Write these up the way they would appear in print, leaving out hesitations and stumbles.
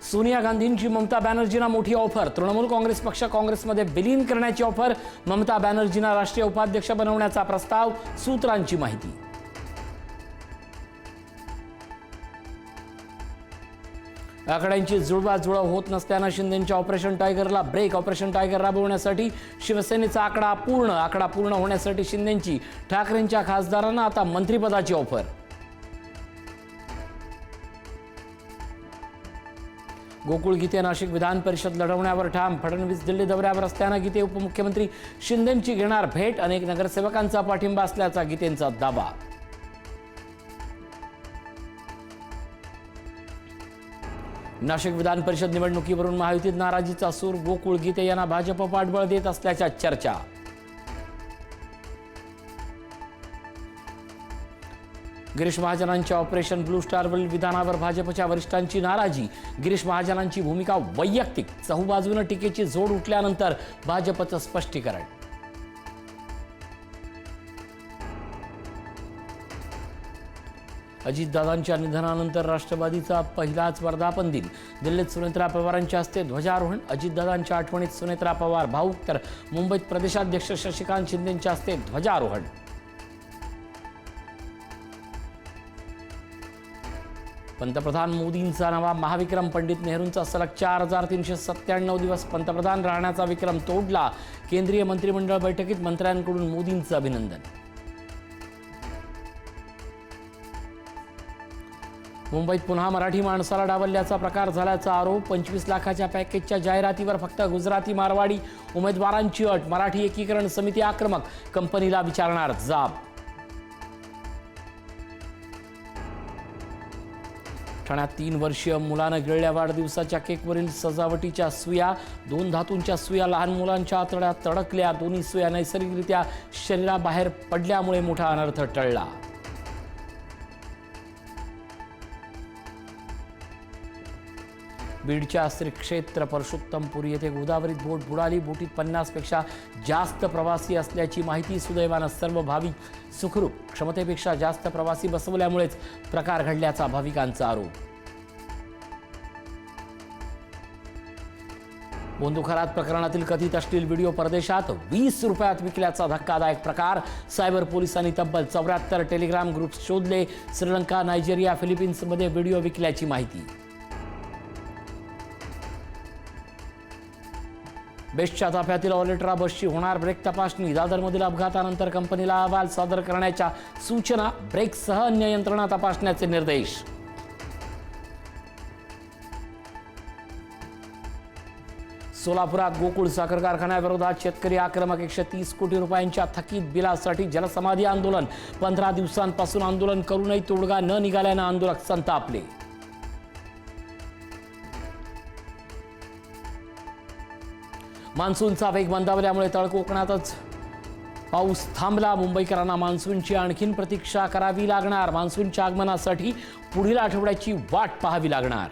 सोनिया गांधींची ममता बॅनर्जींना मोठी ऑफर। तृणमूल काँग्रेस पक्ष काँग्रेसमध्ये विलीन करण्याची ऑफर। ममता बॅनर्जींना राष्ट्रीय उपाध्यक्ष बनवण्याचा प्रस्ताव। सूत्रांची माहिती। आकड्यांची जुळवाजुळव होत नसल्याने शिंदेंच्या ऑपरेशन टायगरला ब्रेक। ऑपरेशन टायगर राबवण्यासाठी शिवसेनेचा आकडा पूर्ण होण्यासाठी शिंदेंची ठाकरेंच्या खासदारांना आता मंत्रिपदाची ऑफर। गोकुळ गीते नाशिक विधान परिषद लढवण्यावर ठाम। फडणवीस दिल्ली दौऱ्यावर असल्याने गीते उपमुख्यमंत्री शिंदेंची घेणार भेट। अनेक नगरसेवकांचा पाठिंबा असल्याचा गीतेंचा दावा। नाशिक विधान परिषद निवडणुकीवरून महायुतीत नाराजीचा सूर। गोकुळ गीते यांना भाजप पाठबळ देत असल्याच्या चर्चा। गिरीश महाजनांच्या ऑपरेशन ब्लू स्टारवरील विधानावर भाजपच्या वरिष्ठांची नाराजी। गिरीश महाजनांची भूमिका वैयक्तिक। चहूबाजूने टीकेची जोड उठल्यानंतर भाजपचं स्पष्टीकरण। अजितदादांच्या निधनानंतर राष्ट्रवादीचा पहिलाच वर्धापन दिन। दिल्लीत सुनेत्रा पवारांच्या हस्ते ध्वजारोहण। अजितदादांच्या आठवणीत सुनेत्रा पवार भाऊक तर मुंबईत प्रदेशाध्यक्ष शशिकांत शिंदेंच्या हस्ते ध्वजारोहण। पंतप्रधान मोदींचा नवा महाविक्रम। पंडित नेहरूंचा सलग 4397 दिवस पंतप्रधान राहण्याचा विक्रम तोडला। केंद्रीय मंत्रिमंडळ बैठकीत मंत्र्यांकडून मोदींचं अभिनंदन। मुंबईत पुन्हा मराठी माणसाला डावलल्याचा प्रकार झाल्याचा आरोप। 25 लाखाच्या पॅकेजच्या जाहिरातीवर फक्त गुजराती मारवाडी उमेदवारांची अट। मराठी एकीकरण समिती आक्रमक। कंपनीला विचारणार जाब। ठाण्यात 3 वर्षीय मुलानं गिळल्या वाढदिवसाच्या केकवरील सजावटीच्या सुया। 2 धातूंच्या सुया लहान मुलांच्या आतड्यात तडकल्या। दोन्ही सुया नैसर्गिकरित्या शरीराबाहेर पडल्यामुळे मोठा अनर्थ टळला। बीडच्या श्री क्षेत्र परशुत्तमपुरी येथे गोदावरीत बोट बुडाली। बोटीत 50 पेक्षा जास्त प्रवासी असल्याची माहिती। सुदैवानं सर्व भाविक सुखरूप। क्षमतेपेक्षा जास्त प्रवासी बसवल्यामुळेच प्रकार घडल्याचा भाविकांचा आरोप। बोंदुखरात प्रकरणातील कथित अश्लील व्हिडिओ परदेशात 20 रुपयात विकल्याचा धक्कादायक प्रकार। सायबर पोलिसांनी तब्बल 74 टेलिग्राम ग्रुप शोधले। श्रीलंका, नायजेरिया, फिलिपिन्समध्ये व्हिडिओ विकल्याची माहिती। बेस्टच्या ताफ्यातील ऑलेट्रा बसची होणार ब्रेक तपासणी। दादरमधील अपघातानंतर कंपनीला अहवाल सादर करण्याच्या सूचना। ब्रेकसह अन्य यंत्रणा तपासण्याचे निर्देश। सोलापुरात गोकुळ साखर कारखान्याविरोधात शेतकरी आक्रमक। 130 कोटी रुपयांच्या थकीत बिलासाठी जलसमाधी आंदोलन। 15 दिवसांपासून आंदोलन करूनही तोडगा न निघाल्यानं आंदोलक संतापले। मान्सूनचा वेग मंदावल्यामुळे तळकोकणातच पाऊस थांबला। मुंबईकरांना मान्सूनची आणखीन प्रतीक्षा करावी लागणार। मान्सूनच्या आगमनासाठी पुढील आठवड्याची वाट पाहावी लागणार।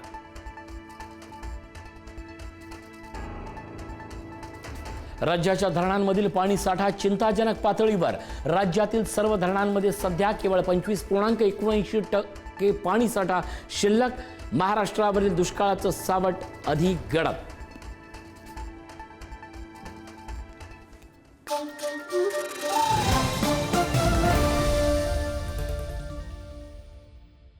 राज्याच्या धरणांमधील पाणी साठा चिंताजनक पातळीवर। राज्यातील सर्व धरणांमध्ये सध्या केवळ 25.79% पाणी साठा शिल्लक। महाराष्ट्रावरील दुष्काळाचं सावट अधिक गडद।